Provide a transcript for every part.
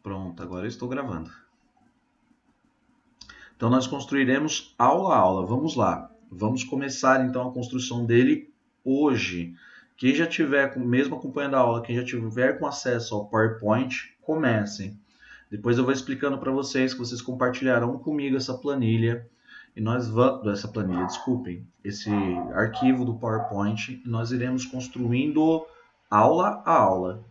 Pronto, agora eu estou gravando. Então nós construiremos aula a aula. Vamos lá. Vamos começar então a construção dele hoje. Quem já tiver, mesmo acompanhando a aula, quem já tiver com acesso ao PowerPoint, comecem. Depois eu vou explicando para vocês que vocês compartilharão comigo essa planilha. E nós vamos, essa planilha, desculpem, esse arquivo do PowerPoint, e nós iremos construindo aula a aula.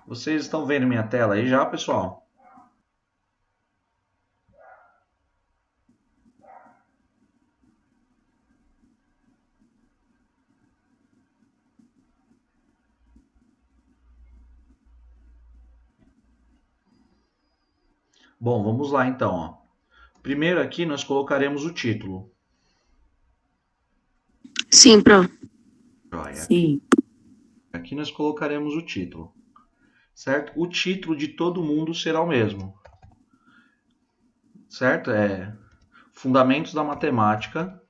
Vocês estão vendo minha tela aí já, pessoal? Bom, vamos lá então. Ó. Primeiro aqui nós colocaremos o título. Sim, prof. Joia. Sim. Aqui nós colocaremos o título. Certo? O título de todo mundo será o mesmo. Certo? É Fundamentos da Matemática.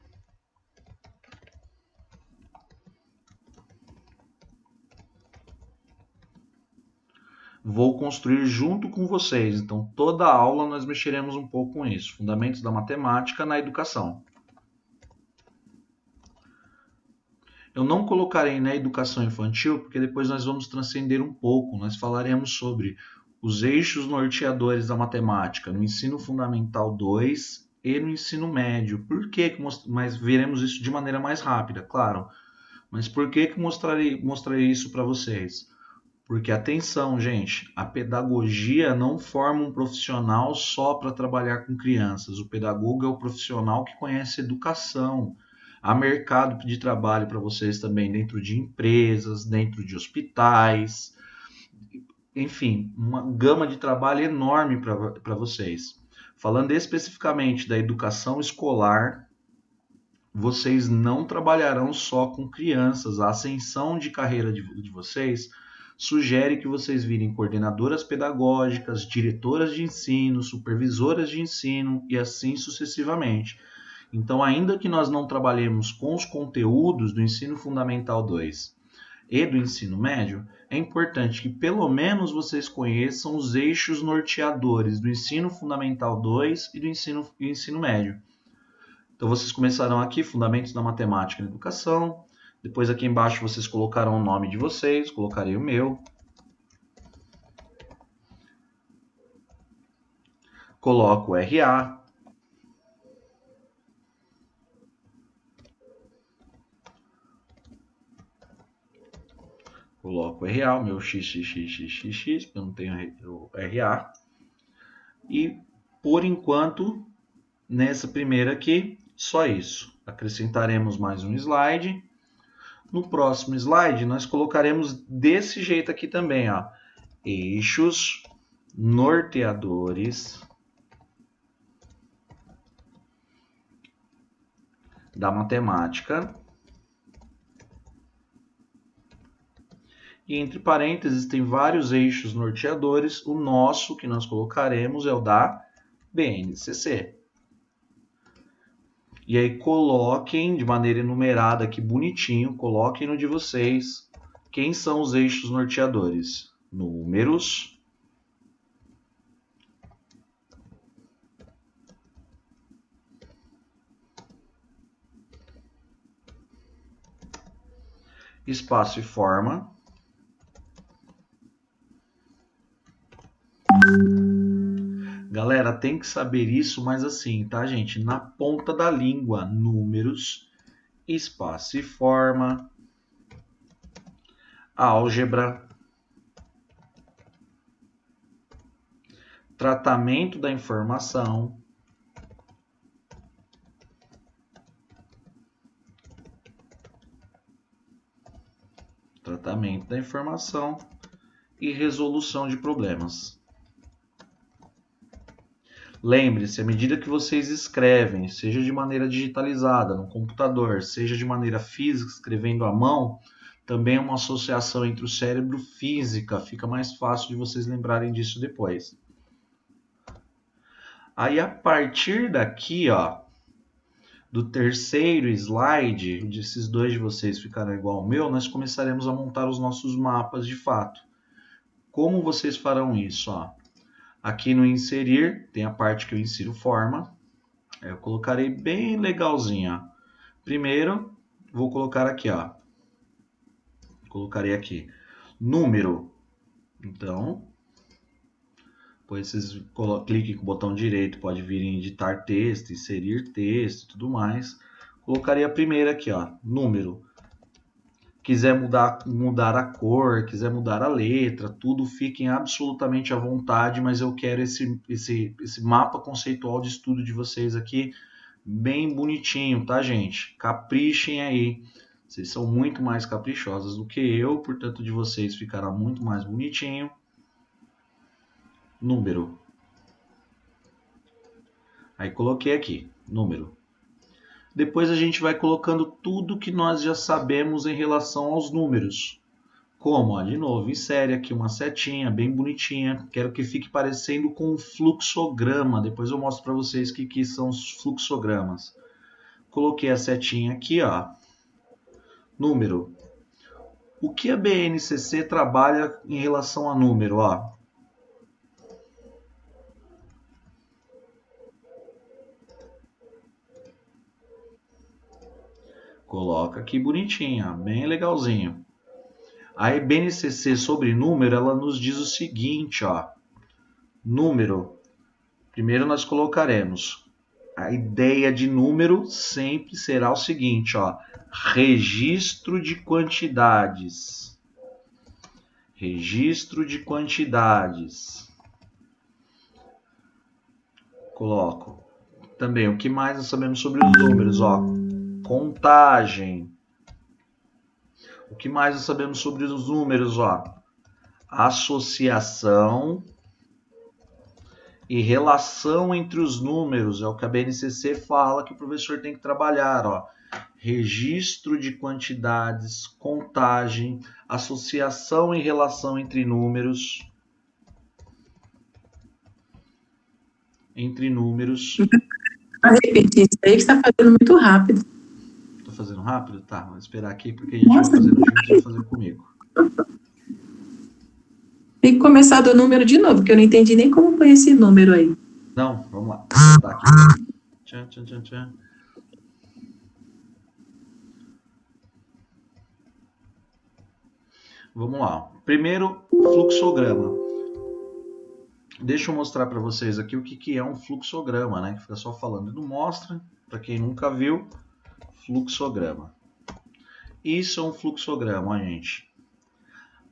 Vou construir junto com vocês. Então, toda a aula nós mexeremos um pouco com isso. Fundamentos da Matemática na Educação. Eu não colocarei na educação infantil, porque depois nós vamos transcender um pouco. Nós falaremos sobre os eixos norteadores da matemática no ensino fundamental 2 e no ensino médio. Por que? Mas veremos isso de maneira mais rápida, claro. Mas por que mostrarei isso para vocês? Porque, atenção, gente, a pedagogia não forma um profissional só para trabalhar com crianças. O pedagogo é o profissional que conhece educação. Há mercado de trabalho para vocês também dentro de empresas, dentro de hospitais, enfim, uma gama de trabalho enorme para vocês. Falando especificamente da educação escolar, vocês não trabalharão só com crianças. A ascensão de carreira de vocês sugere que vocês virem coordenadoras pedagógicas, diretoras de ensino, supervisoras de ensino e assim sucessivamente. Então, ainda que nós não trabalhemos com os conteúdos do ensino fundamental 2 e do ensino médio, é importante que pelo menos vocês conheçam os eixos norteadores do ensino fundamental 2 e do ensino médio. Então, vocês começarão aqui, Fundamentos da Matemática na Educação. Depois, aqui embaixo, vocês colocarão o nome de vocês, colocarei o meu. Coloco o RA. Coloco o RA, o meu XXXXX, porque eu não tenho o RA. E, por enquanto, nessa primeira aqui, só isso. Acrescentaremos mais um slide. No próximo slide, nós colocaremos desse jeito aqui também, ó. Eixos norteadores da matemática. E entre parênteses tem vários eixos norteadores. O nosso que nós colocaremos é o da BNCC. E aí coloquem de maneira enumerada aqui bonitinho, coloquem no de vocês quem são os eixos norteadores. Números, espaço e forma. Galera, tem que saber isso, mas assim, tá, gente? Na ponta da língua, números, espaço e forma, álgebra, tratamento da informação, e resolução de problemas. Lembre-se, à medida que vocês escrevem, seja de maneira digitalizada, no computador, seja de maneira física, escrevendo à mão, também é uma associação entre o cérebro e física, fica mais fácil de vocês lembrarem disso depois. Aí, a partir daqui, ó, do terceiro slide, desses dois de vocês ficaram igual ao meu, nós começaremos a montar os nossos mapas de fato. Como vocês farão isso? Ó? Aqui no inserir, tem a parte que eu insiro forma. Eu colocarei bem legalzinho. Ó. Primeiro, vou colocar aqui, ó. Colocarei aqui, número. Então, depois vocês cliquem com o botão direito, pode vir em editar texto, inserir texto e tudo mais. Colocarei a primeira aqui, ó, número. Quiser mudar a cor, quiser mudar a letra, tudo fiquem absolutamente à vontade, mas eu quero esse mapa conceitual de estudo de vocês aqui bem bonitinho, tá, gente? Caprichem aí. Vocês são muito mais caprichosas do que eu, portanto, de vocês ficará muito mais bonitinho. Número. Aí coloquei aqui, número. Depois a gente vai colocando tudo que nós já sabemos em relação aos números. Como? Ó, de novo, insere aqui uma setinha bem bonitinha. Quero que fique parecendo com um fluxograma. Depois eu mostro para vocês o que são os fluxogramas. Coloquei a setinha aqui, ó. Número. O que a BNCC trabalha em relação a número? Ó? Coloca aqui bonitinho, bem legalzinho. A BNCC sobre número, ela nos diz o seguinte, ó. Número. Primeiro nós colocaremos. A ideia de número sempre será o seguinte, ó. Registro de quantidades. Registro de quantidades. Coloco. Também, o que mais nós sabemos sobre os números, ó? Contagem. O que mais nós sabemos sobre os números, ó? Associação e relação entre os números. É o que a BNCC fala que o professor tem que trabalhar, ó. Registro de quantidades, contagem, associação e relação entre números. Entre números. Para repetir isso aí que você está fazendo muito rápido. Tô fazendo rápido? Tá, vou esperar aqui porque a gente vai fazendo junto e vai fazer comigo. Tem que começar do número de novo, porque eu não entendi nem como foi esse número aí. Não, vamos lá. Vou botar aqui. Tchan, tchan, tchan, tchan. Vamos lá. Primeiro, fluxograma. Deixa eu mostrar para vocês aqui o que é um fluxograma, né? Que fica só falando e não mostra. Para quem nunca viu, fluxograma. Isso é um fluxograma, ó, gente.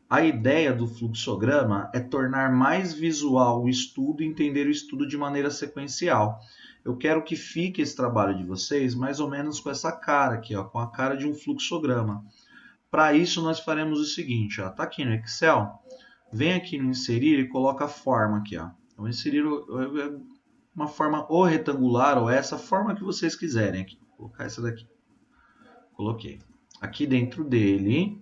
A ideia do fluxograma é tornar mais visual o estudo e entender o estudo de maneira sequencial. Eu quero que fique esse trabalho de vocês mais ou menos com essa cara aqui, ó, com a cara de um fluxograma. Para isso, nós faremos o seguinte, ó, tá aqui no Excel, vem aqui no inserir e coloca a forma aqui, ó. Então, inserir uma forma ou retangular ou essa forma que vocês quiserem aqui. Vou colocar essa daqui. Coloquei. Aqui dentro dele,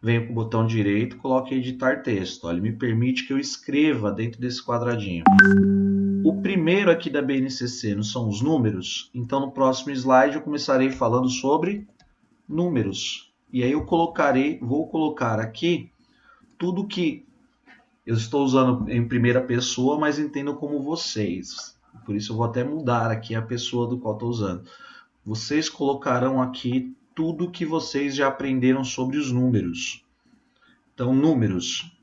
venho com o botão direito, coloque editar texto. Ó, ele me permite que eu escreva dentro desse quadradinho. O primeiro aqui da BNCC não são os números, então no próximo slide eu começarei falando sobre números. E aí eu vou colocar aqui tudo que eu estou usando em primeira pessoa, mas entendo como vocês. Por isso eu vou até mudar aqui a pessoa do qual estou usando. Vocês colocarão aqui tudo que vocês já aprenderam sobre os números. Então, números.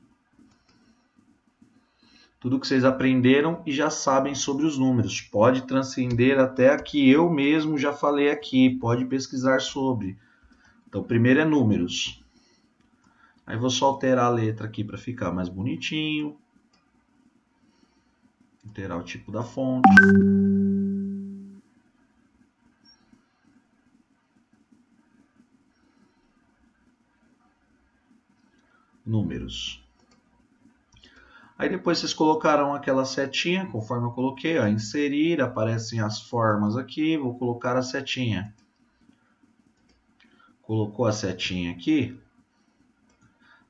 Tudo que vocês aprenderam e já sabem sobre os números. Pode transcender até a que eu mesmo já falei aqui. Pode pesquisar sobre. Então, primeiro é números. Aí vou só alterar a letra aqui para ficar mais bonitinho. Alterar o tipo da fonte. Números. Aí depois vocês colocaram aquela setinha, conforme eu coloquei, ó, inserir, aparecem as formas aqui, vou colocar a setinha. Colocou a setinha aqui,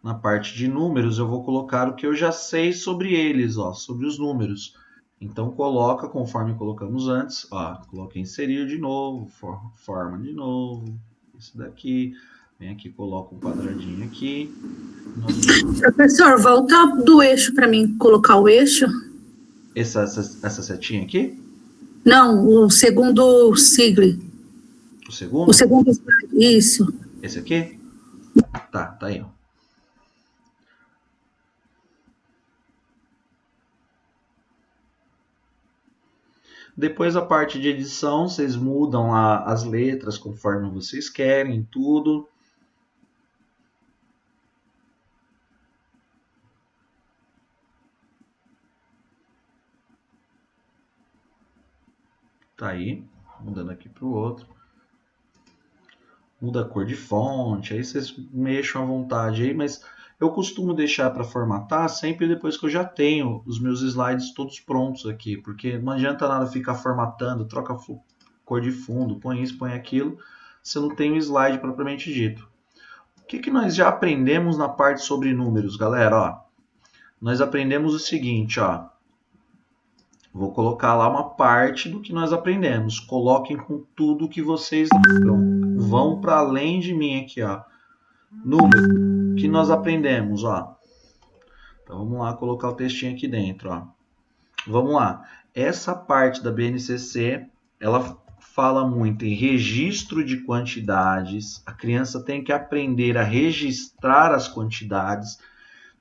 na parte de números eu vou colocar o que eu já sei sobre eles, ó, sobre os números. Então coloca conforme colocamos antes, ó, coloca inserir de novo, forma de novo, esse daqui, vem aqui, coloca um quadradinho aqui. Professor, volta do eixo para mim, colocar o eixo. Essa setinha aqui? Não, o segundo sigla. O segundo? O segundo slide, isso. Esse aqui? Tá aí, ó. Depois a parte de edição, vocês mudam lá as letras conforme vocês querem, tudo. Tá aí, mudando aqui para o outro. Muda a cor de fonte, aí vocês mexam à vontade aí, mas eu costumo deixar para formatar sempre depois que eu já tenho os meus slides todos prontos aqui, porque não adianta nada ficar formatando, troca cor de fundo, põe isso, põe aquilo, você não tem o slide propriamente dito. O que nós já aprendemos na parte sobre números, galera? Ó, nós aprendemos o seguinte, ó. Vou colocar lá uma parte do que nós aprendemos. Coloquem com tudo que vocês lembram. Vão para além de mim aqui, ó. Número que nós aprendemos, ó. Então vamos lá colocar o textinho aqui dentro, ó. Vamos lá. Essa parte da BNCC, ela fala muito em registro de quantidades. A criança tem que aprender a registrar as quantidades.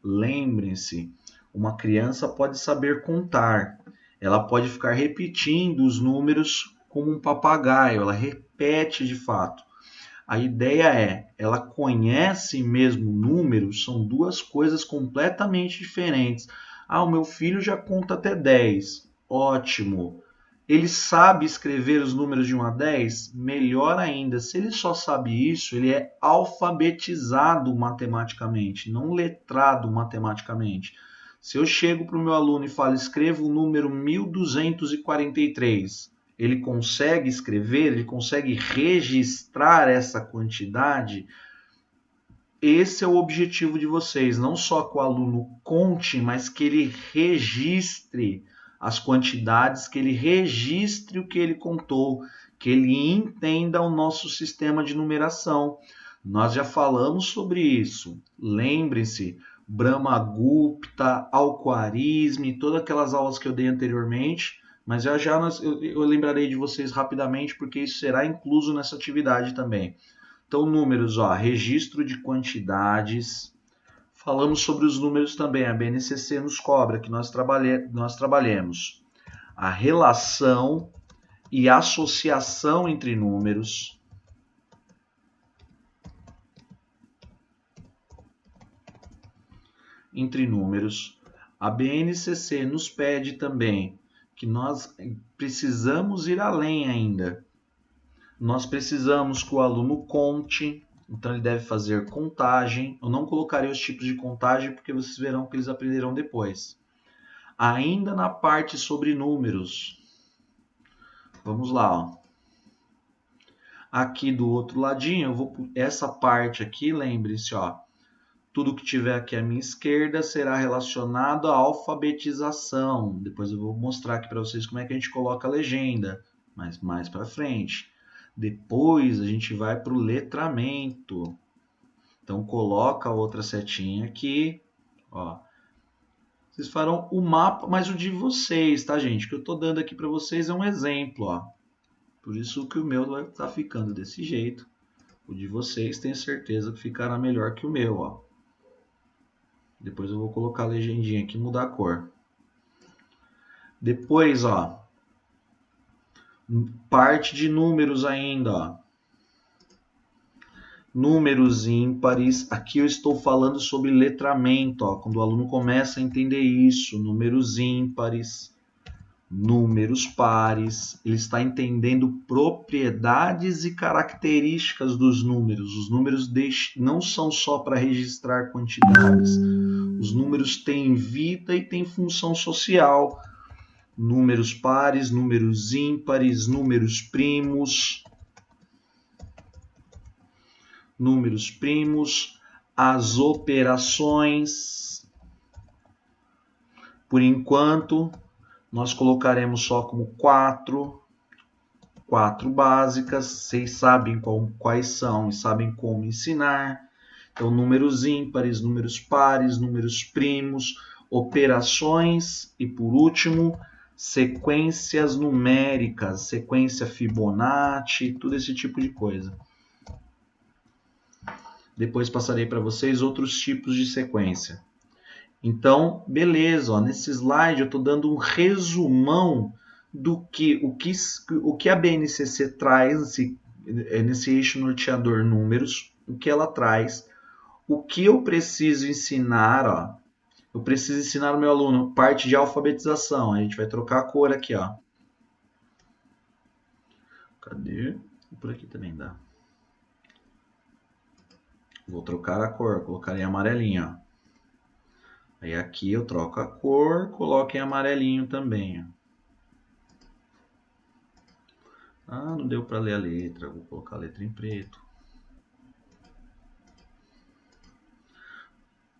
Lembrem-se, uma criança pode saber contar. Ela pode ficar repetindo os números como um papagaio, ela repete de fato. A ideia é, ela conhece mesmo números, são duas coisas completamente diferentes. Ah, o meu filho já conta até 10. Ótimo. Ele sabe escrever os números de 1 a 10? Melhor ainda. Se ele só sabe isso, ele é alfabetizado matematicamente, não letrado matematicamente. Se eu chego para o meu aluno e falo, escreva o número 1243, ele consegue escrever, ele consegue registrar essa quantidade? Esse é o objetivo de vocês, não só que o aluno conte, mas que ele registre as quantidades, que ele registre o que ele contou, que ele entenda o nosso sistema de numeração. Nós já falamos sobre isso. Lembre-se, Brahmagupta, Al-Khwarizmi, todas aquelas aulas que eu dei anteriormente, mas já eu lembrarei de vocês rapidamente, porque isso será incluso nessa atividade também. Então, números, ó, registro de quantidades. Falamos sobre os números também, a BNCC nos cobra que nós trabalhemos a relação e associação entre números. A BNCC nos pede também que nós precisamos ir além ainda. Nós precisamos que o aluno conte, então ele deve fazer contagem. Eu não colocarei os tipos de contagem porque vocês verão que eles aprenderão depois. Ainda na parte sobre números. Vamos lá, ó. Aqui do outro ladinho, essa parte aqui, lembre-se, ó. Tudo que tiver aqui à minha esquerda será relacionado à alfabetização. Depois eu vou mostrar aqui para vocês como é que a gente coloca a legenda, mas mais para frente. Depois a gente vai para o letramento. Então coloca a outra setinha aqui, ó. Vocês farão o mapa, mas o de vocês, tá, gente? O que eu estou dando aqui para vocês é um exemplo, ó. Por isso que o meu vai estar ficando desse jeito. O de vocês tenho certeza que ficará melhor que o meu, ó. Depois eu vou colocar a legendinha aqui e mudar a cor. Depois, ó, parte de números ainda, ó. Números ímpares. Aqui eu estou falando sobre letramento, ó, quando o aluno começa a entender isso. Números ímpares. números pares, ele está entendendo propriedades e características dos números. Os números não são só para registrar quantidades. Os números têm vida e têm função social. Números pares, números ímpares, números primos, as operações. Por enquanto, nós colocaremos só como quatro básicas. Vocês sabem quais são e sabem como ensinar. Então, números ímpares, números pares, números primos, operações e, por último, sequências numéricas, sequência Fibonacci, tudo esse tipo de coisa. Depois passarei para vocês outros tipos de sequência. Então, beleza, ó, nesse slide eu estou dando um resumão do o que a BNCC traz nesse eixo norteador números, o que ela traz, o que eu preciso ensinar, ó. Eu preciso ensinar o meu aluno parte de alfabetização. A gente vai trocar a cor aqui, ó. Cadê? Por aqui também dá. Vou trocar a cor, colocarei amarelinho, ó. Aí aqui eu troco a cor, coloco em amarelinho também. Ah, não deu para ler a letra, vou colocar a letra em preto.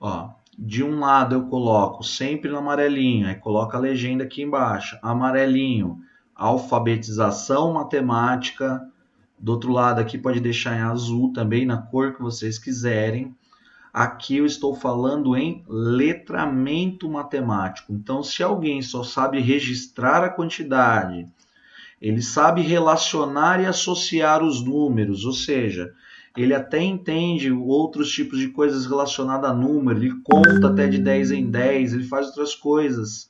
Ó, de um lado eu coloco sempre no amarelinho, aí coloco a legenda aqui embaixo. Amarelinho, alfabetização matemática. Do outro lado aqui pode deixar em azul também, na cor que vocês quiserem. Aqui eu estou falando em letramento matemático. Então, se alguém só sabe registrar a quantidade, ele sabe relacionar e associar os números, ou seja, ele até entende outros tipos de coisas relacionadas a número, ele conta até de 10 em 10, ele faz outras coisas,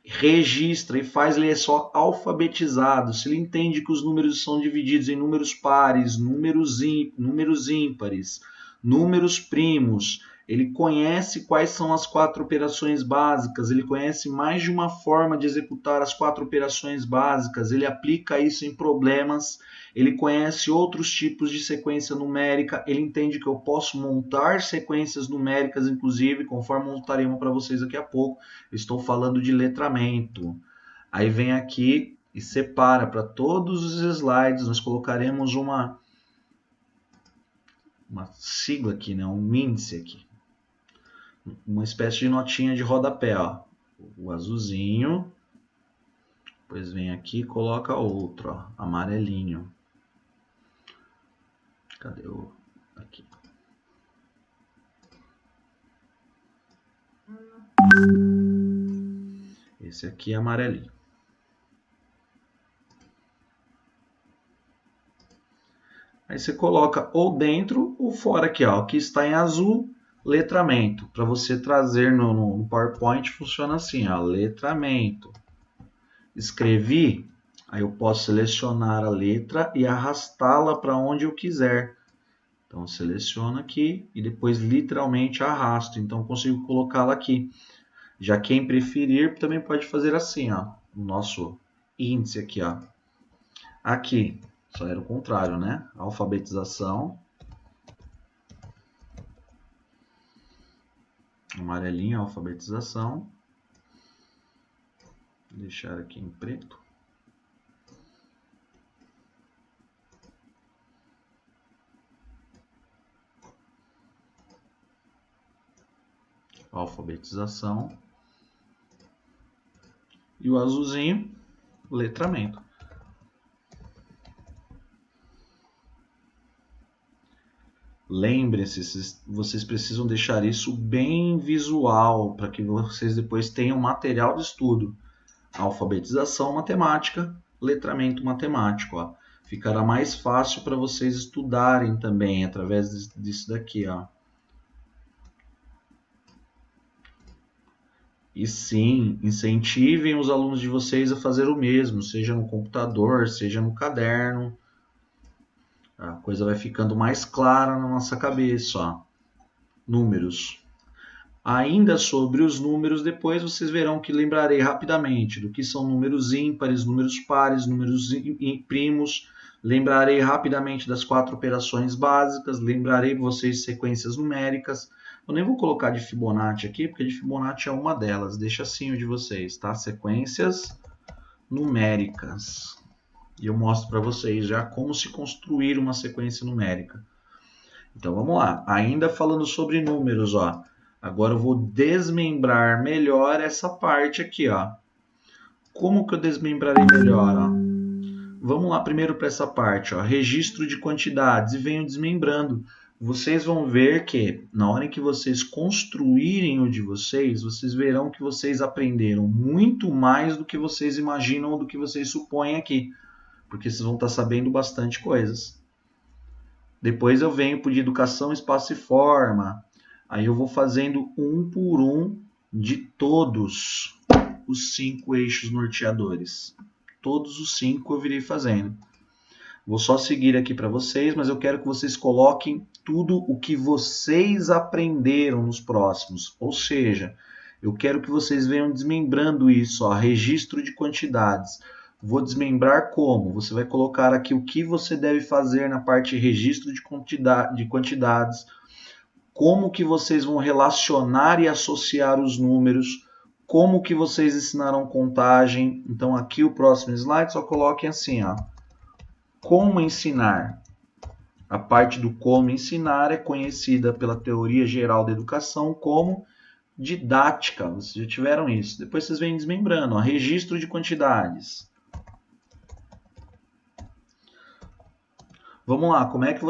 registra e faz, ele é só alfabetizado. Se ele entende que os números são divididos em números pares, números ímpares, números primos, ele conhece quais são as 4 operações básicas, ele conhece mais de uma forma de executar as 4 operações básicas, ele aplica isso em problemas, ele conhece outros tipos de sequência numérica, ele entende que eu posso montar sequências numéricas, inclusive, conforme montarei uma para vocês daqui a pouco. Eu estou falando de letramento. Aí vem aqui e separa para todos os slides, nós colocaremos uma sigla aqui, né? Um índice aqui. Uma espécie de notinha de rodapé, ó. O azulzinho, depois vem aqui e coloca outro, ó, amarelinho. Cadê o... aqui. Esse aqui é amarelinho. Aí você coloca ou dentro ou fora aqui, ó. Aqui está em azul, letramento. Para você trazer no PowerPoint funciona assim, ó, letramento. Escrevi, aí eu posso selecionar a letra e arrastá-la para onde eu quiser. Então, seleciono aqui e depois literalmente arrasto. Então, eu consigo colocá-la aqui. Já quem preferir também pode fazer assim, ó. O nosso índice aqui, ó. Aqui, só era o contrário, né? Alfabetização. Amarelinho, alfabetização. Vou deixar aqui em preto. Alfabetização. E o azulzinho, letramento. Lembre-se, vocês precisam deixar isso bem visual, para que vocês depois tenham material de estudo. Alfabetização matemática, letramento matemático. Ó. Ficará mais fácil para vocês estudarem também, através disso daqui. Ó. E sim, incentivem os alunos de vocês a fazer o mesmo, seja no computador, seja no caderno. A coisa vai ficando mais clara na nossa cabeça. Ó. Números. Ainda sobre os números, depois vocês verão que lembrarei rapidamente do que são números ímpares, números pares, números primos. Lembrarei rapidamente das 4 operações básicas, lembrarei vocês sequências numéricas. Eu nem vou colocar de Fibonacci aqui, porque de Fibonacci é uma delas. Deixa assim o de vocês, tá? Sequências numéricas. E eu mostro para vocês já como se construir uma sequência numérica. Então vamos lá. Ainda falando sobre números, ó. Agora eu vou desmembrar melhor essa parte aqui, ó. Como que eu desmembrarei melhor, ó? Vamos lá primeiro para essa parte, ó. Registro de quantidades e venho desmembrando. Vocês vão ver que na hora em que vocês construírem o de vocês, vocês verão que vocês aprenderam muito mais do que vocês imaginam ou do que vocês supõem aqui. Porque vocês vão estar sabendo bastante coisas. Depois eu venho para de educação, espaço e forma. Aí eu vou fazendo um por um de todos os 5 eixos norteadores. Todos os 5 eu virei fazendo. Vou só seguir aqui para vocês, mas eu quero que vocês coloquem tudo o que vocês aprenderam nos próximos. Ou seja, eu quero que vocês venham desmembrando isso, ó, registro de quantidades. Vou desmembrar como? Você vai colocar aqui o que você deve fazer na parte de registro de quantidades, como que vocês vão relacionar e associar os números, como que vocês ensinarão contagem. Então aqui o próximo slide só coloquem assim, ó, como ensinar. A parte do como ensinar é conhecida pela teoria geral da educação como didática. Vocês já tiveram isso. Depois vocês vêm desmembrando, ó, registro de quantidades. Vamos lá, como é que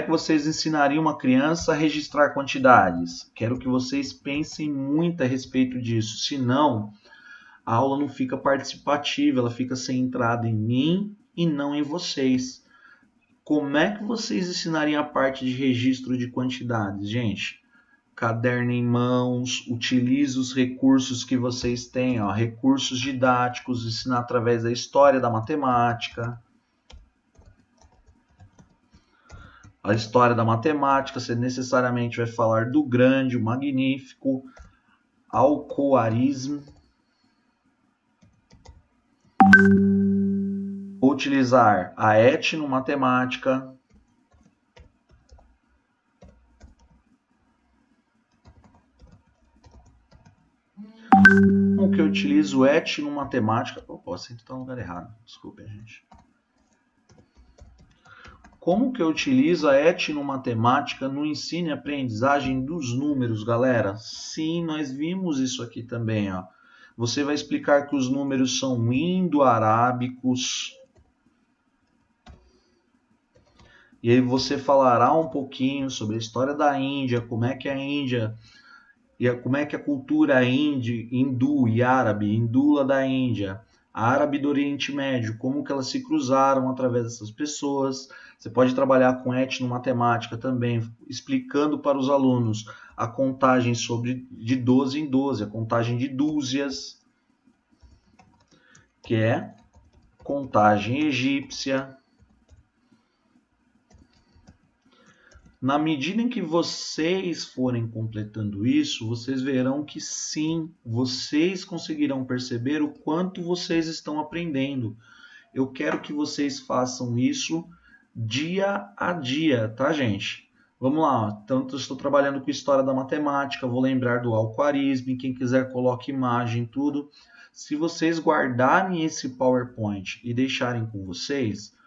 vocês ensinariam uma criança a registrar quantidades? Quero que vocês pensem muito a respeito disso, senão a aula não fica participativa, ela fica centrada em mim e não em vocês. Como é que vocês ensinariam a parte de registro de quantidades, gente? Caderno em mãos, utilize os recursos que vocês têm, ó, recursos didáticos, ensinar através da história da matemática. A história da matemática, você necessariamente vai falar do grande, o magnífico, alcoarismo. Utilizar a etnomatemática. Como que eu utilizo etnomatemática? Posso estar no lugar errado, desculpem, gente. Como que eu utilizo a etnomatemática no ensino e aprendizagem dos números, galera? Sim, nós vimos isso aqui também, ó. Você vai explicar que os números são indo-arábicos. E aí você falará um pouquinho sobre a história da Índia, como é que a Índia e como é que a cultura hindu e árabe, hindula da Índia, árabe do Oriente Médio, como que elas se cruzaram através dessas pessoas. Você pode trabalhar com etnomatemática também, explicando para os alunos a contagem de 12 em 12, a contagem de dúzias, que é contagem egípcia. Na medida em que vocês forem completando isso, vocês verão que sim, vocês conseguirão perceber o quanto vocês estão aprendendo. Eu quero que vocês façam isso dia a dia, tá, gente? Vamos lá, tanto estou trabalhando com história da matemática, vou lembrar do alquarismo, quem quiser coloque imagem, tudo. Se vocês guardarem esse PowerPoint e deixarem com vocês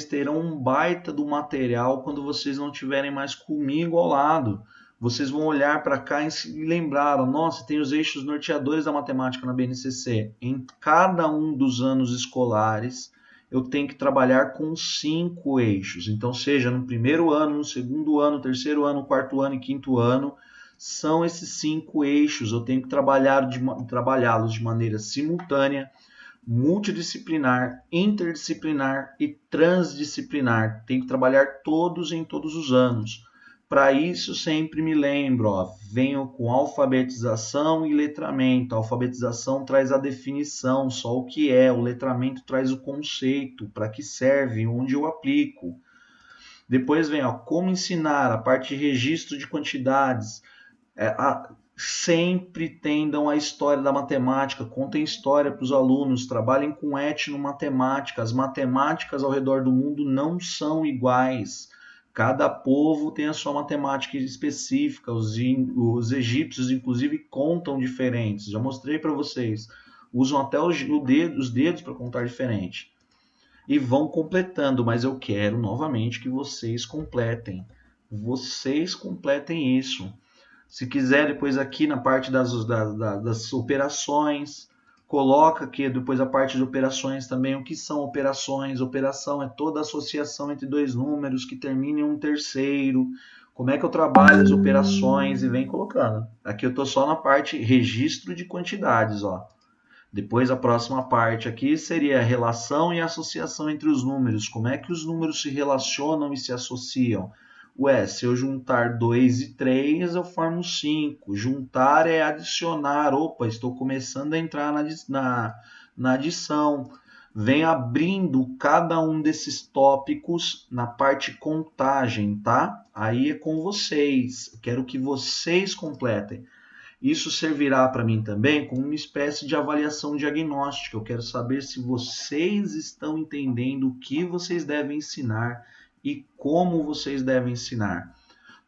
terão um baita do material quando vocês não estiverem mais comigo ao lado. Vocês vão olhar para cá e lembrar, nossa, tem os eixos norteadores da matemática na BNCC. Em cada um dos anos escolares, eu tenho que trabalhar com 5 eixos. Então, seja no primeiro ano, no segundo ano, terceiro ano, quarto ano e quinto ano, são esses 5 eixos. Eu tenho que trabalhá-los de maneira simultânea, multidisciplinar, interdisciplinar e transdisciplinar. Tem que trabalhar todos em todos os anos. Para isso, sempre me lembro, ó, venho com alfabetização e letramento. A alfabetização traz a definição, só o que é. O letramento traz o conceito, para que serve, onde eu aplico. Depois vem, ó, como ensinar, a parte de registro de quantidades. Sempre tendam a história da matemática, contem história para os alunos, trabalhem com etnomatemática. As matemáticas ao redor do mundo não são iguais. Cada povo tem a sua matemática específica. Os egípcios, inclusive, contam diferentes. Já mostrei para vocês. Usam até os dedos para contar diferente. E vão completando, mas eu quero novamente que vocês completem. Vocês completem isso. Se quiser, depois aqui na parte das operações, coloca aqui depois a parte de operações também. O que são operações? Operação é toda associação entre dois números que termina em um terceiro. Como é que eu trabalho as operações e vem colocando. Aqui eu estou só na parte registro de quantidades, ó. Depois a próxima parte aqui seria a relação e associação entre os números. Como é que os números se relacionam e se associam? Ué, se eu juntar 2 e 3, eu formo 5. Juntar é adicionar. Opa, estou começando a entrar na adição. Vem abrindo cada um desses tópicos na parte contagem, tá? Aí é com vocês. Quero que vocês completem. Isso servirá para mim também como uma espécie de avaliação diagnóstica. Eu quero saber se vocês estão entendendo o que vocês devem ensinar e como vocês devem ensinar.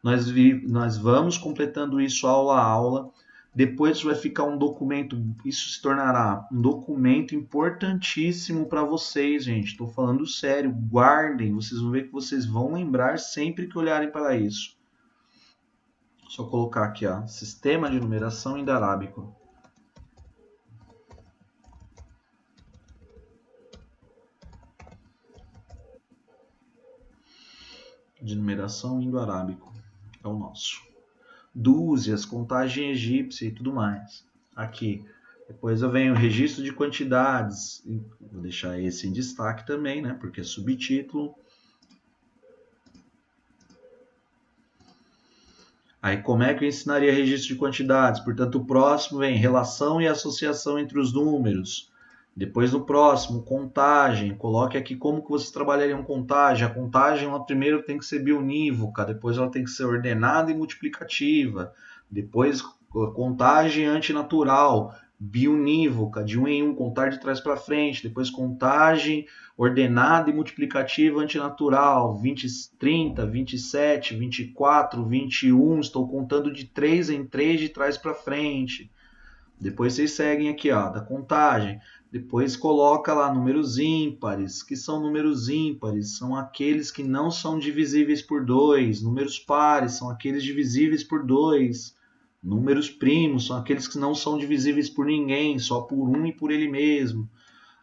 Nós vamos completando isso aula a aula. Depois vai ficar um documento, isso se tornará um documento importantíssimo para vocês, gente. Estou falando sério, guardem, vocês vão ver que vocês vão lembrar sempre que olharem para isso. Só colocar aqui, ó, sistema de numeração indo-arábico. De numeração indo-arábico. É o nosso. Dúzias, contagem egípcia e tudo mais. Aqui. Depois eu venho registro de quantidades. Vou deixar esse em destaque também, né? Porque é subtítulo. Aí como é que eu ensinaria registro de quantidades? Portanto, o próximo vem relação e associação entre os números. Depois no próximo, contagem. Coloque aqui como que vocês trabalhariam contagem. A contagem, ela primeiro tem que ser biunívoca, depois ela tem que ser ordenada e multiplicativa. Depois, contagem antinatural, biunívoca, de 1 em 1, contar de trás para frente. Depois, contagem ordenada e multiplicativa antinatural, 20, 30, 27, 24, 21, estou contando de 3 em 3 de trás para frente. Depois vocês seguem aqui, ó, da contagem. Depois coloca lá números ímpares. Que são números ímpares? São aqueles que não são divisíveis por 2. Números pares são aqueles divisíveis por 2. Números primos são aqueles que não são divisíveis por ninguém, só por um e por ele mesmo.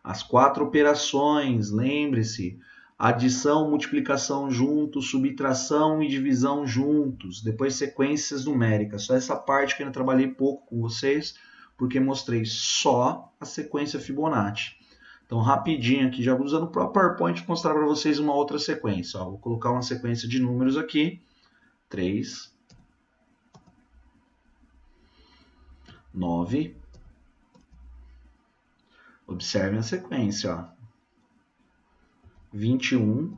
As 4 operações, lembre-se, adição, multiplicação juntos, subtração e divisão juntos, depois sequências numéricas. Só essa parte que eu ainda trabalhei pouco com vocês, porque mostrei só a sequência Fibonacci. Então, rapidinho aqui, já usando o próprio PowerPoint, vou mostrar para vocês uma outra sequência. Ó, vou colocar uma sequência de números aqui. 3, 9... Observem a sequência, ó. 21.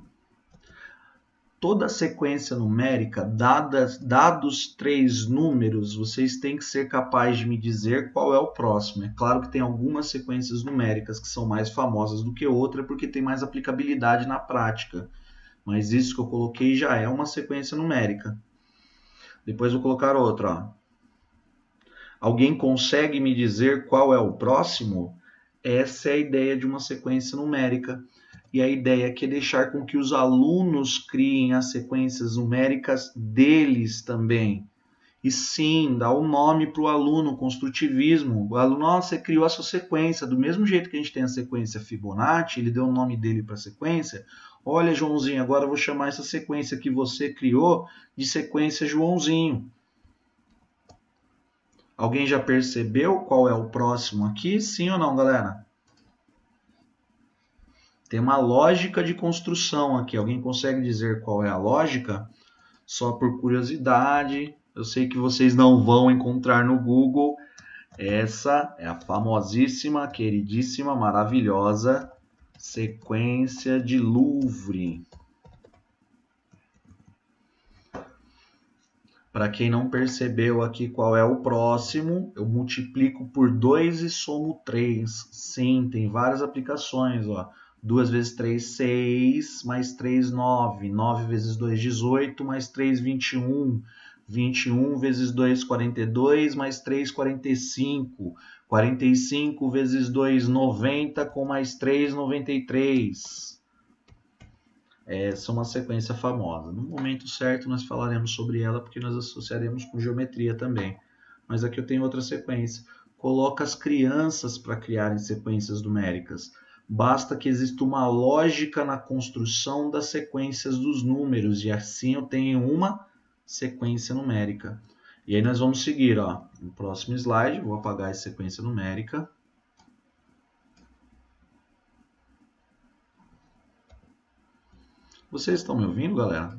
Toda a sequência numérica, dados 3 números, vocês têm que ser capazes de me dizer qual é o próximo. É claro que tem algumas sequências numéricas que são mais famosas do que outra, porque tem mais aplicabilidade na prática. Mas isso que eu coloquei já é uma sequência numérica. Depois vou colocar outra, ó. Alguém consegue me dizer qual é o próximo? Essa é a ideia de uma sequência numérica. E a ideia aqui é deixar com que os alunos criem as sequências numéricas deles também. E sim, dá o nome para o aluno, construtivismo. O aluno, nossa, você criou a sua sequência. Do mesmo jeito que a gente tem a sequência Fibonacci, ele deu o nome dele para a sequência. Olha, Joãozinho, agora eu vou chamar essa sequência que você criou de sequência Joãozinho. Alguém já percebeu qual é o próximo aqui? Sim ou não, galera? Tem uma lógica de construção aqui. Alguém consegue dizer qual é a lógica? Só por curiosidade. Eu sei que vocês não vão encontrar no Google. Essa é a famosíssima, queridíssima, maravilhosa sequência de Louvre. Para quem não percebeu aqui qual é o próximo, eu multiplico por 2 e somo 3. Sim, tem várias aplicações. Ó. 2 vezes 3, 6, mais 3, 9. 9 vezes 2, 18, mais 3, 21. 21 vezes 2, 42, mais 3, 45. 45 vezes 2, 90, com mais 3, 93. Essa é uma sequência famosa. No momento certo nós falaremos sobre ela porque nós associaremos com geometria também. Mas aqui eu tenho outra sequência. Coloca as crianças para criarem sequências numéricas. Basta que exista uma lógica na construção das sequências dos números e assim eu tenho uma sequência numérica. E aí nós vamos seguir, ó. No próximo slide, vou apagar a sequência numérica. Vocês estão me ouvindo, galera?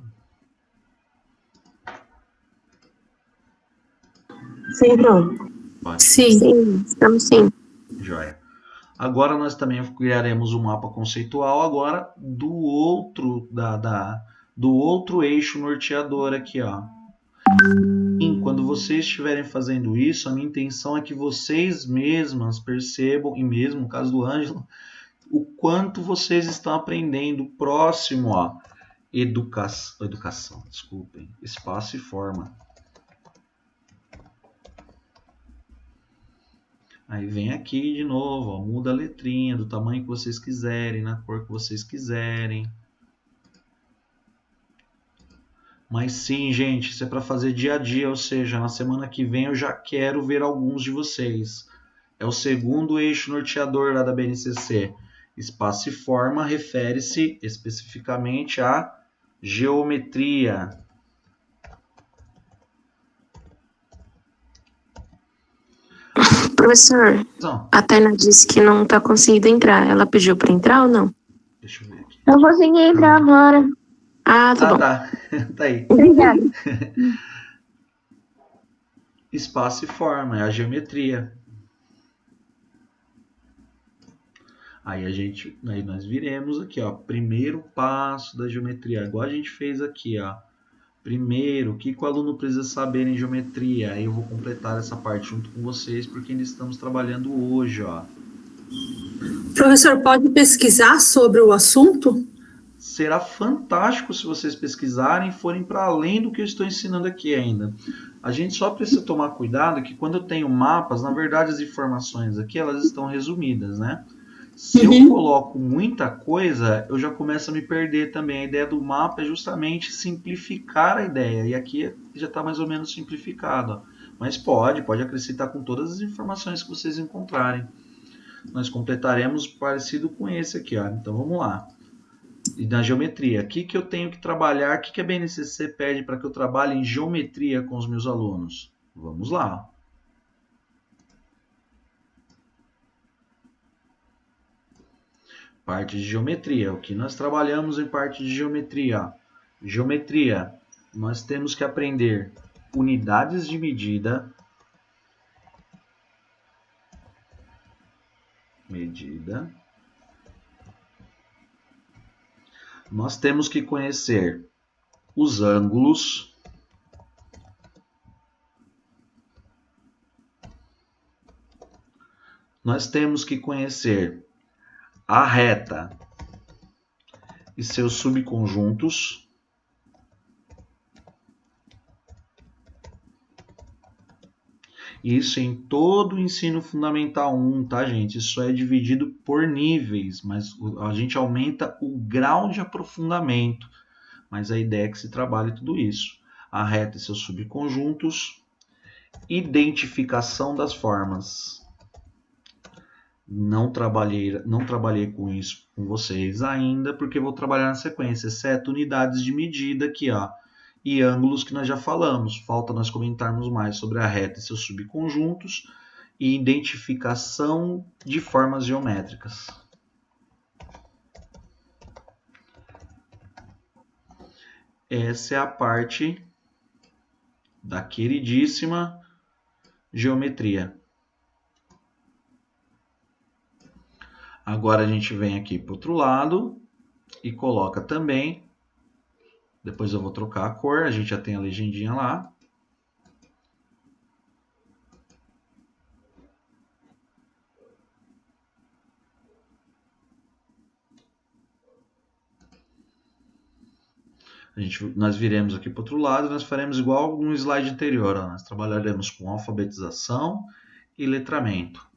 Sim, Bruno. Sim. Estamos sim. Joia. Agora nós também criaremos um mapa conceitual agora do outro do outro eixo norteador aqui, ó. E quando vocês estiverem fazendo isso, a minha intenção é que vocês mesmas percebam, e mesmo no caso do Ângelo, o quanto vocês estão aprendendo próximo a educação, desculpem, espaço e forma. Aí vem aqui de novo, ó, muda a letrinha do tamanho que vocês quiserem, na cor que vocês quiserem. Mas sim, gente, isso é para fazer dia a dia, ou seja, na semana que vem eu já quero ver alguns de vocês. É o segundo eixo norteador lá da BNCC. Espaço e forma refere-se especificamente à geometria. Professor, Então, a Tainá disse que não está conseguindo entrar. Ela pediu para entrar ou não? deixa eu ver aqui. Eu consegui entrar agora. Ah, tá bom. Tá. Tá aí. Obrigada. Espaço e forma, é a geometria. Aí nós viremos aqui, ó, primeiro passo da geometria, igual a gente fez aqui, ó. Primeiro, o que o aluno precisa saber em geometria? Aí eu vou completar essa parte junto com vocês, porque ainda estamos trabalhando hoje, ó. Professor, pode pesquisar sobre o assunto? Será fantástico se vocês pesquisarem e forem para além do que eu estou ensinando aqui ainda. A gente só precisa tomar cuidado que quando eu tenho mapas, na verdade as informações aqui elas estão resumidas, né? Se eu coloco muita coisa, eu já começo a me perder também. A ideia do mapa é justamente simplificar a ideia. E aqui já está mais ou menos simplificado. Ó. Mas pode acrescentar com todas as informações que vocês encontrarem. Nós completaremos parecido com esse aqui. Ó. Então vamos lá. E na geometria, o que eu tenho que trabalhar? O que a BNCC pede para que eu trabalhe em geometria com os meus alunos? Vamos lá. Parte de geometria. O que nós trabalhamos em parte de geometria? Geometria. Nós temos que aprender unidades de medida. Nós temos que conhecer os ângulos. Nós temos que conhecer a reta e seus subconjuntos. Isso em todo o ensino fundamental 1, tá, gente? Isso é dividido por níveis, mas a gente aumenta o grau de aprofundamento. Mas a ideia é que se trabalhe tudo isso. A reta e seus subconjuntos. Identificação das formas. Não trabalhei com isso com vocês ainda, porque vou trabalhar na sequência, exceto unidades de medida aqui, ó, e ângulos que nós já falamos. Falta nós comentarmos mais sobre a reta e seus subconjuntos e identificação de formas geométricas. Essa é a parte da queridíssima geometria. Agora a gente vem aqui para o outro lado e coloca também, depois eu vou trocar a cor, a gente já tem a legendinha lá, Nós viremos aqui para o outro lado e nós faremos igual no slide anterior. Ó. Nós trabalharemos com alfabetização e letramento.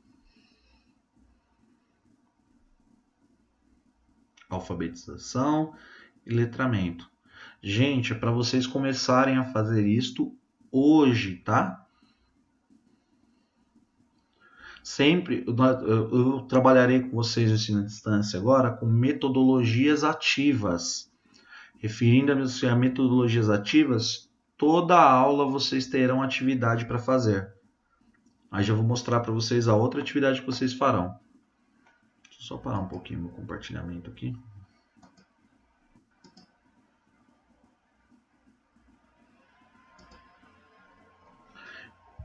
Alfabetização e letramento. Gente, é para vocês começarem a fazer isto hoje, tá? Sempre eu trabalharei com vocês no ensino à distância agora com metodologias ativas. Referindo-se a metodologias ativas, toda a aula vocês terão atividade para fazer. Aí já vou mostrar para vocês a outra atividade que vocês farão. Deixa eu só parar um pouquinho o compartilhamento aqui.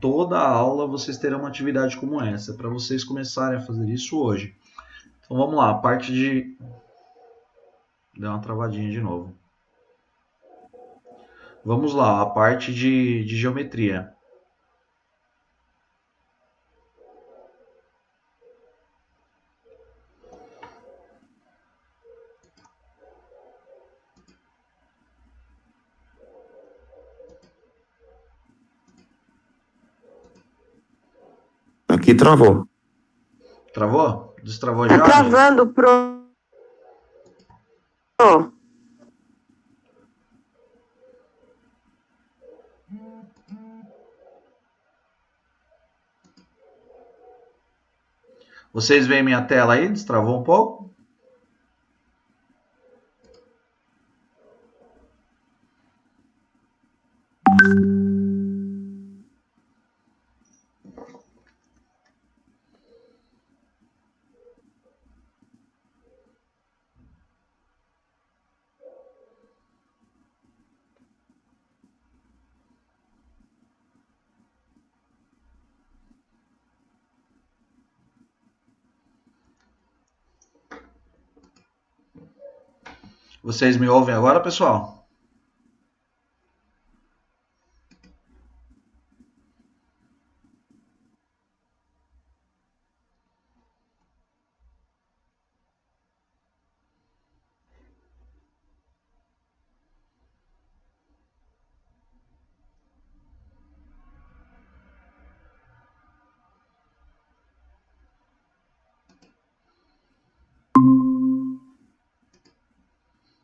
Toda a aula vocês terão uma atividade como essa, para vocês começarem a fazer isso hoje. Então vamos lá, a parte de... Deu uma travadinha de novo. Vamos lá, a parte de geometria. Aqui travou. Travou? Destravou Tá já? travando pro. Vocês veem minha tela aí? Destravou um pouco? Vocês me ouvem agora, pessoal?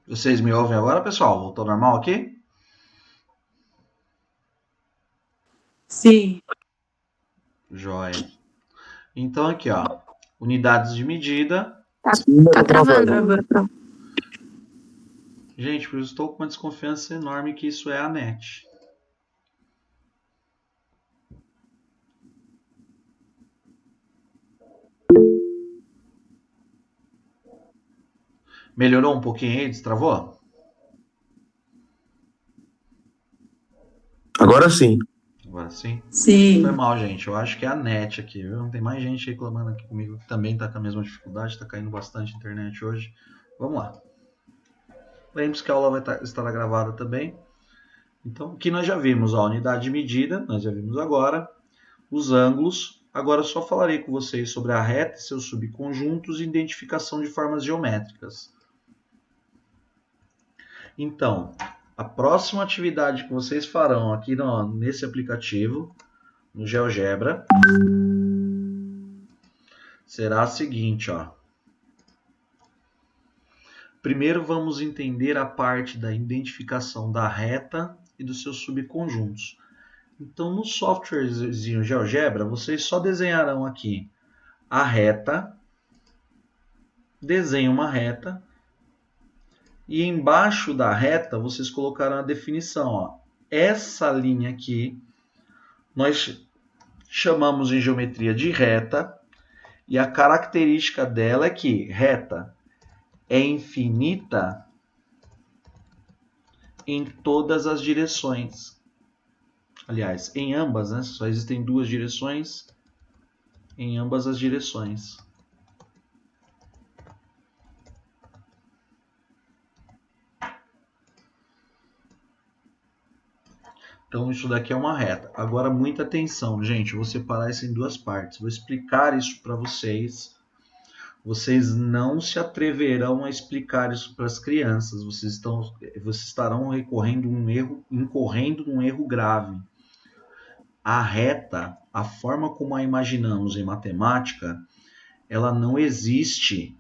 Vocês me ouvem agora, pessoal? Voltou normal aqui? Sim. Joia. Então aqui, ó, unidades de medida. Tá travando. Gente, eu estou com uma desconfiança enorme que isso é a net. Melhorou um pouquinho aí? Destravou? Agora sim. Agora sim? Sim. Foi mal, gente. Eu acho que é a net aqui, viu? Tem mais gente reclamando aqui comigo que também tá com a mesma dificuldade. Tá caindo bastante a internet hoje. Vamos lá. Lembre-se que a aula vai estar gravada também. Então, aqui nós já vimos a unidade de medida. Nós já vimos agora. Os ângulos. Agora eu só falarei com vocês sobre a reta e seus subconjuntos e identificação de formas geométricas. Então, a próxima atividade que vocês farão aqui nesse aplicativo, no GeoGebra, será a seguinte, ó. Primeiro vamos entender a parte da identificação da reta e dos seus subconjuntos. Então, no softwarezinho GeoGebra, vocês só desenharão aqui a reta, desenham uma reta, e embaixo da reta vocês colocarão a definição. Ó. Essa linha aqui nós chamamos em geometria de reta, e a característica dela é que reta é infinita em todas as direções. Aliás, em ambas, né? Só existem duas direções, em ambas as direções. Então, isso daqui é uma reta. Agora, muita atenção, gente. Eu vou separar isso em duas partes. Vou explicar isso para vocês vocês não se atreverão a explicar isso para as crianças. Vocês estarão incorrendo num erro grave. A reta, a forma como a imaginamos em matemática, ela não existe.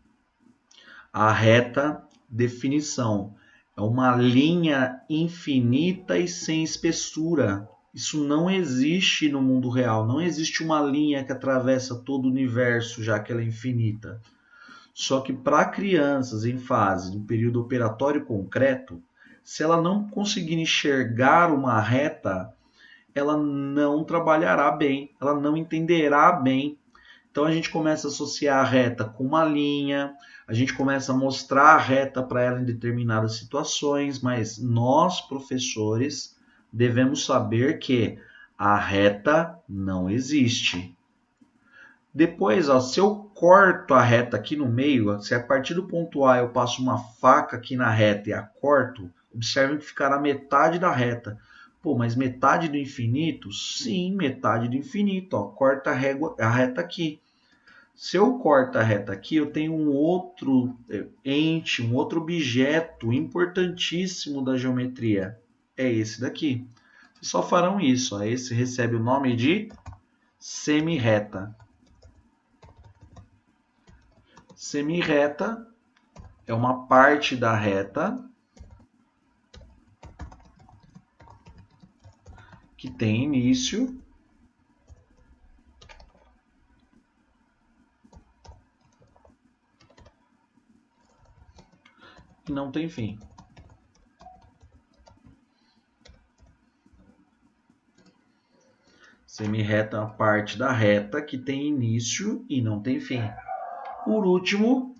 A reta, definição, é uma linha infinita e sem espessura. Isso não existe no mundo real. Não existe uma linha que atravessa todo o universo, já que ela é infinita. Só que para crianças em fase do período operatório concreto, se ela não conseguir enxergar uma reta, ela não trabalhará bem, ela não entenderá bem. Então a gente começa a associar a reta com uma linha, a gente começa a mostrar a reta para ela em determinadas situações, mas nós, professores, devemos saber que a reta não existe. Depois, se eu corto a reta aqui no meio, se a partir do ponto A eu passo uma faca aqui na reta e a corto, observem que ficará metade da reta. Pô, mas metade do infinito? Sim, metade do infinito. Corta a reta aqui. Se eu corto a reta aqui, eu tenho um outro ente, um outro objeto importantíssimo da geometria. É esse daqui. Vocês só farão isso. Esse recebe o nome de semirreta. Semirreta é uma parte da reta que tem início e não tem fim. Semirreta é uma parte da reta que tem início e não tem fim. Por último,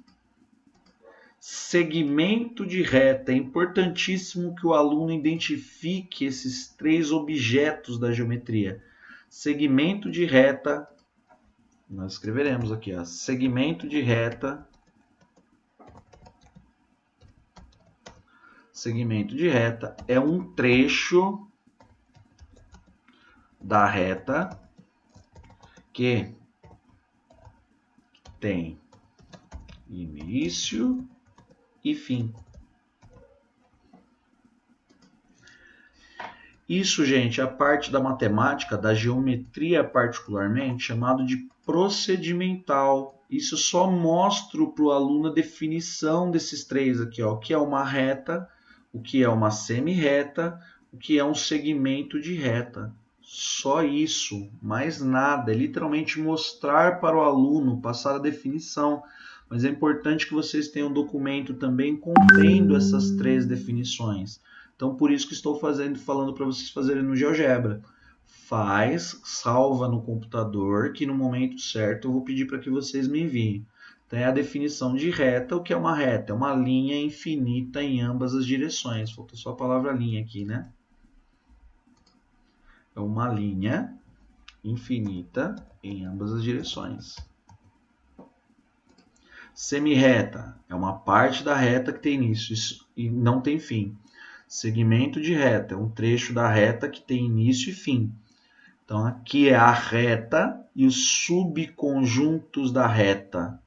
segmento de reta. É importantíssimo que o aluno identifique esses 3 objetos da geometria. Segmento de reta, nós escreveremos aqui, segmento de reta. Segmento de reta é um trecho da reta que tem início e fim. Isso, gente, é a parte da matemática, da geometria particularmente, chamado de procedimental. Isso só mostra para o aluno a definição desses 3 aqui, o que é uma reta, o que é uma semirreta, o que é um segmento de reta. Só isso, mais nada. É literalmente mostrar para o aluno, passar a definição. Mas é importante que vocês tenham um documento também contendo essas 3 definições. Então, por isso que estou falando para vocês fazerem no GeoGebra. Salva no computador, que no momento certo eu vou pedir para que vocês me enviem. Então, é a definição de reta. O que é uma reta? É uma linha infinita em ambas as direções. Faltou só a palavra linha aqui, né? É uma linha infinita em ambas as direções. Semirreta é uma parte da reta que tem início e não tem fim. Segmento de reta é um trecho da reta que tem início e fim. Então, aqui é a reta e os subconjuntos da reta.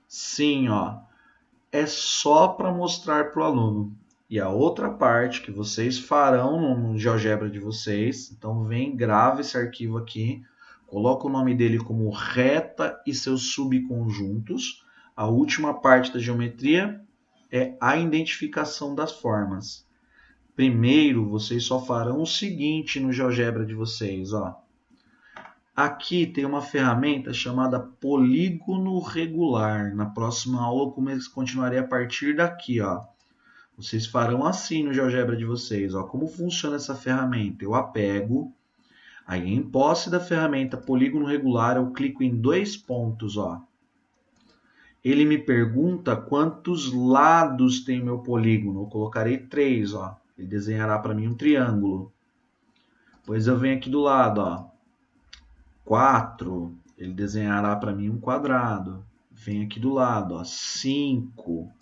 Sim, é só para mostrar para o aluno. E a outra parte que vocês farão no GeoGebra de vocês, então grava esse arquivo aqui, coloca o nome dele como reta e seus subconjuntos. A última parte da geometria é a identificação das formas. Primeiro, vocês só farão o seguinte no GeoGebra de vocês. Aqui tem uma ferramenta chamada polígono regular. Na próxima aula eu continuarei a partir daqui. Vocês farão assim no GeoGebra de vocês. Como funciona essa ferramenta? Eu a pego, aí em posse da ferramenta polígono regular, eu clico em 2 pontos. Ele me pergunta quantos lados tem o meu polígono. Eu colocarei 3. Ele desenhará para mim um triângulo. Depois eu venho aqui do lado. 4. Ele desenhará para mim um quadrado. Vem aqui do lado. 5.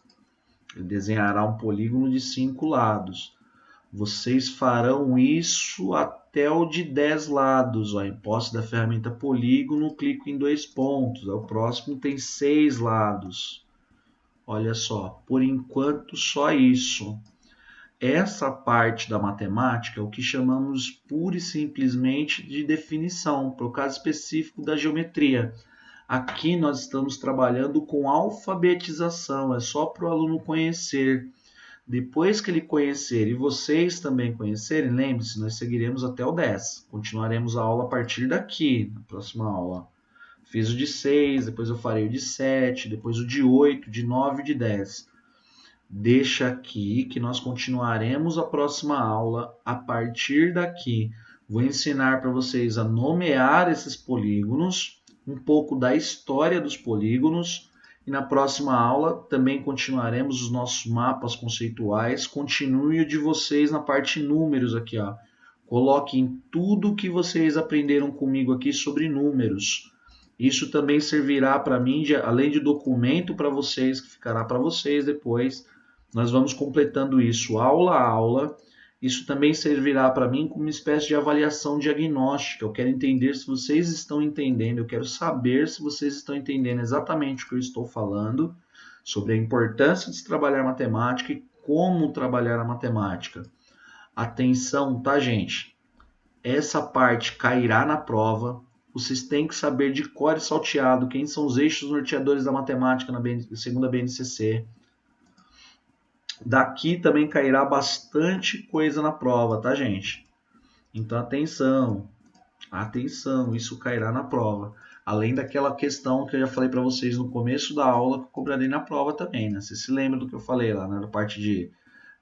Ele desenhará um polígono de 5 lados. Vocês farão isso até o de 10 lados. Ó, em posse da ferramenta polígono, clico em 2 pontos. O próximo tem 6 lados. Olha só, por enquanto só isso. Essa parte da matemática é o que chamamos pura e simplesmente de definição, para o caso específico da geometria. Aqui nós estamos trabalhando com alfabetização, é só para o aluno conhecer. Depois que ele conhecer e vocês também conhecerem, lembre-se, nós seguiremos até o 10. Continuaremos a aula a partir daqui, na próxima aula. Fiz o de 6, depois eu farei o de 7, depois o de 8, de 9 e de 10. Deixa aqui que nós continuaremos a próxima aula a partir daqui. Vou ensinar para vocês a nomear esses polígonos, um pouco da história dos polígonos, e na próxima aula também continuaremos os nossos mapas conceituais. Continue o de vocês na parte números aqui, ó. Coloquem tudo que vocês aprenderam comigo aqui sobre números. Isso também servirá para mim, além de documento para vocês, que ficará para vocês depois. Nós vamos completando isso aula a aula. Isso também servirá para mim como uma espécie de avaliação diagnóstica. Eu quero entender se vocês estão entendendo, eu quero saber se vocês estão entendendo exatamente o que eu estou falando, sobre a importância de se trabalhar matemática e como trabalhar a matemática. Atenção, tá, gente? Essa parte cairá na prova. Vocês têm que saber de cor e salteado quem são os eixos norteadores da matemática na segunda BNCC. Daqui também cairá bastante coisa na prova, tá, gente? Então, atenção, isso cairá na prova. Além daquela questão que eu já falei para vocês no começo da aula, que eu cobrarei na prova também, né? Você se lembra do que eu falei lá, né? Na parte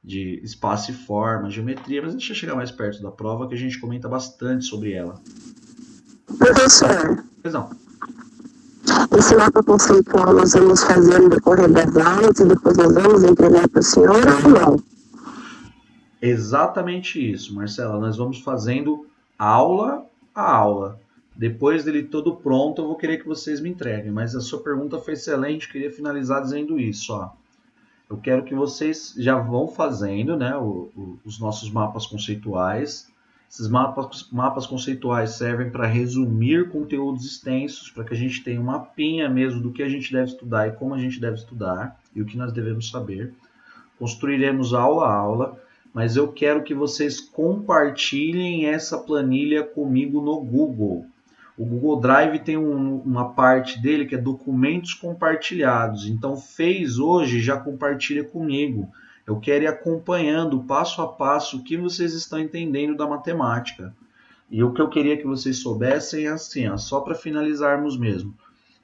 de espaço e forma, geometria, mas deixa eu chegar mais perto da prova que a gente comenta bastante sobre ela. Professor, Pois não. esse mapa conceitual nós vamos fazer no decorrer das aulas e depois nós vamos entregar para o senhor ou não? Exatamente isso, Marcela. Nós vamos fazendo aula a aula. Depois dele todo pronto, eu vou querer que vocês me entreguem. Mas a sua pergunta foi excelente. Queria finalizar dizendo isso. Ó. Eu quero que vocês já vão fazendo, né, os nossos mapas conceituais. Esses mapas conceituais servem para resumir conteúdos extensos, para que a gente tenha um mapinha mesmo do que a gente deve estudar e como a gente deve estudar e o que nós devemos saber. Construiremos aula a aula, mas eu quero que vocês compartilhem essa planilha comigo no Google. O Google Drive tem uma parte dele que é documentos compartilhados. Então, fez hoje, já compartilha comigo. Eu quero ir acompanhando passo a passo o que vocês estão entendendo da matemática. E o que eu queria que vocês soubessem é assim, ó, só para finalizarmos mesmo.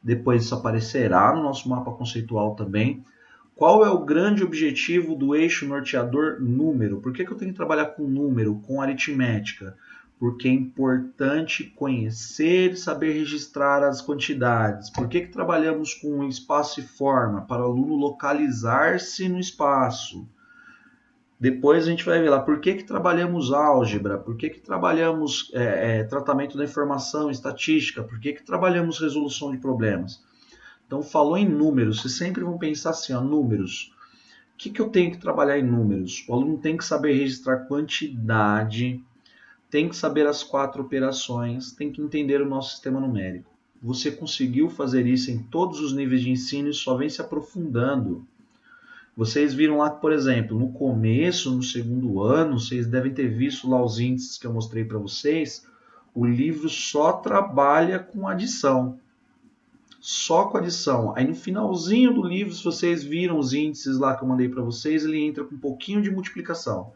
Depois isso aparecerá no nosso mapa conceitual também. Qual é o grande objetivo do eixo norteador número? Por que eu tenho que trabalhar com número, com aritmética? Porque é importante conhecer e saber registrar as quantidades. Por que trabalhamos com espaço e forma? Para o aluno localizar-se no espaço. Depois a gente vai ver lá por que trabalhamos álgebra, por que trabalhamos tratamento da informação, estatística, por que trabalhamos resolução de problemas. Então, falou em números, vocês sempre vão pensar assim, ó, números. O que eu tenho que trabalhar em números? O aluno tem que saber registrar quantidade, tem que saber as 4 operações, tem que entender o nosso sistema numérico. Você conseguiu fazer isso em todos os níveis de ensino e só vem se aprofundando. Vocês viram lá, por exemplo, no começo, no segundo ano, vocês devem ter visto lá os índices que eu mostrei para vocês, o livro só trabalha com adição. Só com adição. Aí no finalzinho do livro, se vocês viram os índices lá que eu mandei para vocês, ele entra com um pouquinho de multiplicação.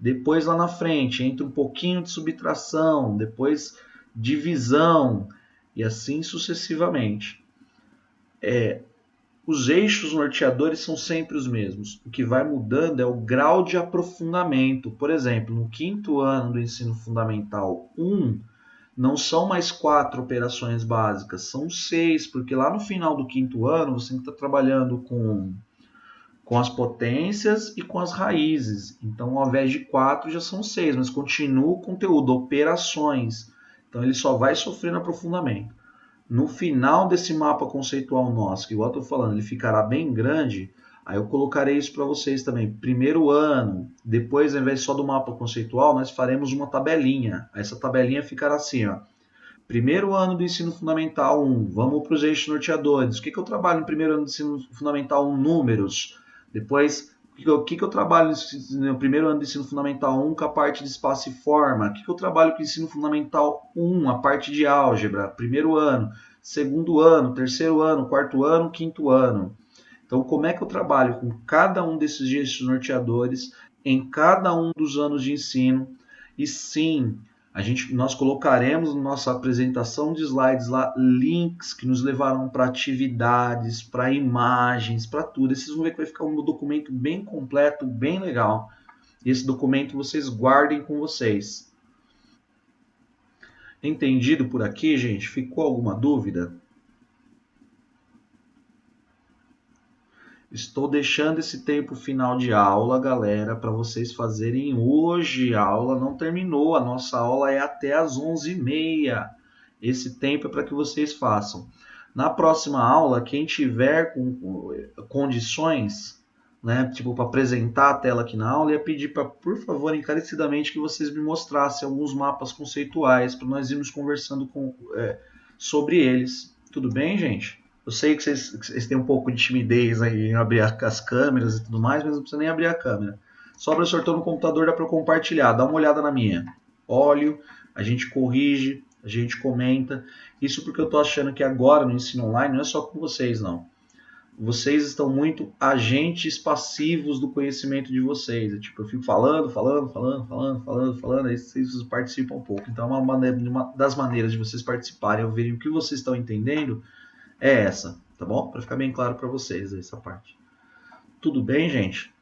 Depois lá na frente entra um pouquinho de subtração, depois divisão e assim sucessivamente. Os eixos norteadores são sempre os mesmos. O que vai mudando é o grau de aprofundamento. Por exemplo, no 5º ano do ensino fundamental 1, não são mais 4 operações básicas, são 6, porque lá no final do 5º ano você está trabalhando com as potências e com as raízes. Então, ao invés de 4, já são 6, mas continua o conteúdo, operações. Então, ele só vai sofrendo aprofundamento. No final desse mapa conceitual nosso, que igual eu estou falando, ele ficará bem grande, Aí eu colocarei isso para vocês também. Primeiro ano, depois, ao invés só do mapa conceitual, nós faremos uma tabelinha. Essa tabelinha ficará assim, ó. Primeiro ano do ensino fundamental 1, vamos para os eixos norteadores. O que eu trabalho no primeiro ano do ensino fundamental 1? Números. Depois, o que eu trabalho no primeiro ano do ensino fundamental 1 com a parte de espaço e forma? O que eu trabalho com o ensino fundamental 1, a parte de álgebra? Primeiro ano, segundo ano, terceiro ano, quarto ano, quinto ano. Então, como é que eu trabalho com cada um desses eixos norteadores em cada um dos anos de ensino? E sim, nós colocaremos na nossa apresentação de slides lá links que nos levarão para atividades, para imagens, para tudo. Vocês vão ver que vai ficar um documento bem completo, bem legal. E esse documento vocês guardem com vocês. Entendido por aqui, gente? Ficou alguma dúvida? Estou deixando esse tempo final de aula, galera, para vocês fazerem hoje. A aula não terminou, a nossa aula é até às 11h30. Esse tempo é para que vocês façam. Na próxima aula, quem tiver com condições, né, tipo para apresentar a tela aqui na aula, eu ia pedir para, por favor, encarecidamente, que vocês me mostrassem alguns mapas conceituais para nós irmos conversando sobre eles. Tudo bem, gente? Eu sei que vocês têm um pouco de timidez aí em abrir as câmeras e tudo mais, mas não precisa nem abrir a câmera. Só para eu estou no computador, dá para eu compartilhar. Dá uma olhada na minha. Olho, a gente corrige, a gente comenta. Isso porque eu estou achando que agora no ensino online não é só com vocês, não. Vocês estão muito agentes passivos do conhecimento de vocês. Eu fico falando, aí vocês participam um pouco. Então, uma das maneiras de vocês participarem, ou verem o que vocês estão entendendo, é essa, tá bom? Para ficar bem claro para vocês essa parte. Tudo bem, gente?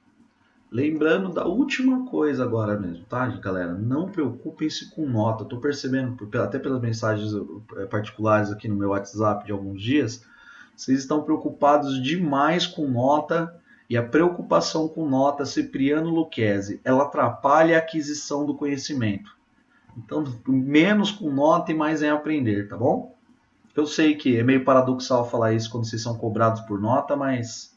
Lembrando da última coisa agora mesmo, tá, galera? Não preocupem-se com nota. Eu tô percebendo, até pelas mensagens particulares aqui no meu WhatsApp de alguns dias, vocês estão preocupados demais com nota, e a preocupação com nota, Cipriano Lucchesi, ela atrapalha a aquisição do conhecimento. Então, menos com nota e mais em aprender, tá bom? Eu sei que é meio paradoxal falar isso quando vocês são cobrados por nota, mas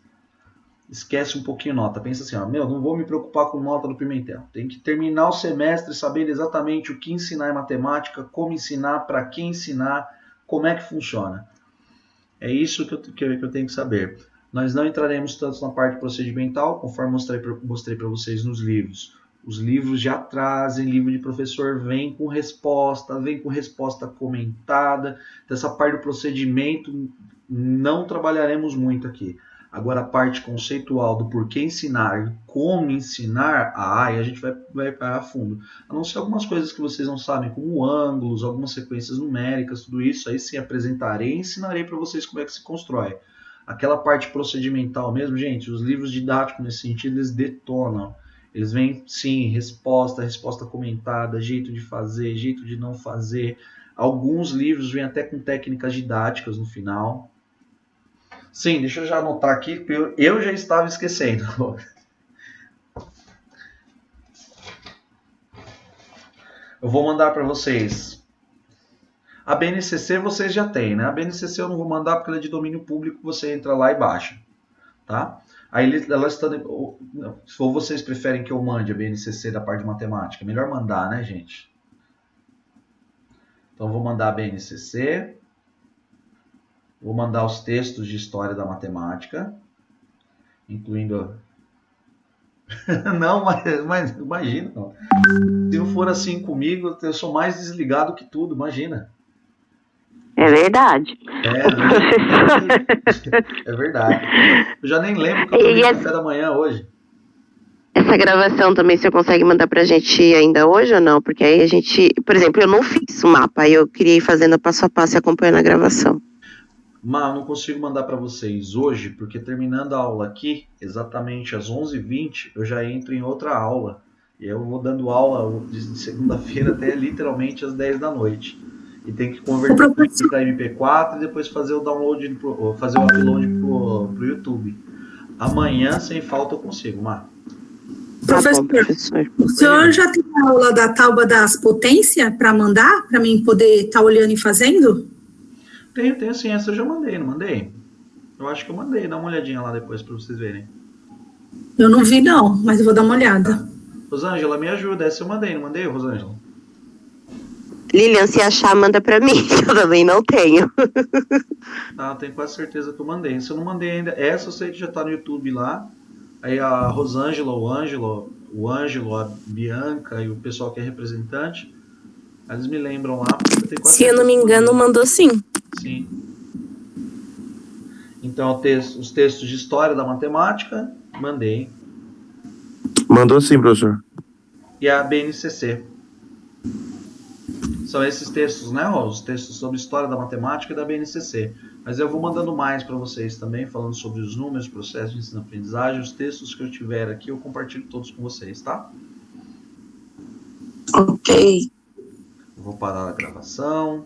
esquece um pouquinho nota. Pensa assim, ó, não vou me preocupar com nota do Pimentel. Tem que terminar o semestre sabendo exatamente o que ensinar em matemática, como ensinar, para quem ensinar, como é que funciona. É isso que eu tenho que saber. Nós não entraremos tanto na parte procedimental, conforme mostrei para vocês nos livros. Os livros já trazem, livro de professor vem com resposta comentada. Dessa parte do procedimento não trabalharemos muito aqui. Agora a parte conceitual do porquê ensinar e como ensinar, aí a gente vai a fundo. A não ser algumas coisas que vocês não sabem, como ângulos, algumas sequências numéricas, tudo isso, aí sim apresentarei e ensinarei para vocês como é que se constrói. Aquela parte procedimental mesmo, gente, os livros didáticos nesse sentido, eles detonam. Eles vêm, sim, resposta comentada, jeito de fazer, jeito de não fazer. Alguns livros vêm até com técnicas didáticas no final. Sim, deixa eu já anotar aqui, porque eu já estava esquecendo. Eu vou mandar para vocês. A BNCC vocês já têm, né? A BNCC eu não vou mandar porque ela é de domínio público, você entra lá e baixa, tá? Aí ela está... Se vocês preferem que eu mande a BNCC da parte de matemática, melhor mandar, né, gente? Então, vou mandar a BNCC. Vou mandar os textos de história da matemática, incluindo... Não, mas imagina. Não. Se eu for assim comigo, eu sou mais desligado que tudo, imagina. É verdade. É verdade. Eu já nem lembro que eu tomei café da manhã hoje. Essa gravação também você consegue mandar pra gente ainda hoje ou não? Porque aí a gente... Por exemplo, eu não fiz o mapa, aí eu queria ir fazendo passo a passo e acompanhando a gravação. Mas eu não consigo mandar para vocês hoje, porque terminando a aula aqui, exatamente às 11h20, eu já entro em outra aula. E eu vou dando aula de segunda-feira até literalmente às 10 da noite. E tem que converter para MP4 e depois fazer o download, fazer o upload pro YouTube. Amanhã, sem falta, eu consigo, Mar. Professor, o senhor já tem a aula da tábua das potências para mandar, para mim poder estar olhando e fazendo? Tenho sim, essa eu já mandei, não mandei? Eu acho que eu mandei, dá uma olhadinha lá depois para vocês verem. Eu não vi, não, mas eu vou dar uma olhada. Rosângela, me ajuda. Essa eu mandei, não mandei, Rosângela? Lilian, se achar, manda pra mim, que eu também não tenho. Tá, tenho quase certeza que eu mandei. Se eu não mandei ainda, essa eu sei que já tá no YouTube lá. Aí a Rosângela, o Ângelo, a Bianca e o pessoal que é representante, eles me lembram lá. Porque eu tenho quase Se eu não me engano, mandou sim. Sim. Então, os textos de história da matemática, mandei. Mandou sim, professor. E a BNCC. São esses textos, né, os textos sobre história da matemática e da BNCC. Mas eu vou mandando mais para vocês também, falando sobre os números, processos de ensino-aprendizagem, os textos que eu tiver aqui, eu compartilho todos com vocês, tá? Ok. Eu vou parar a gravação.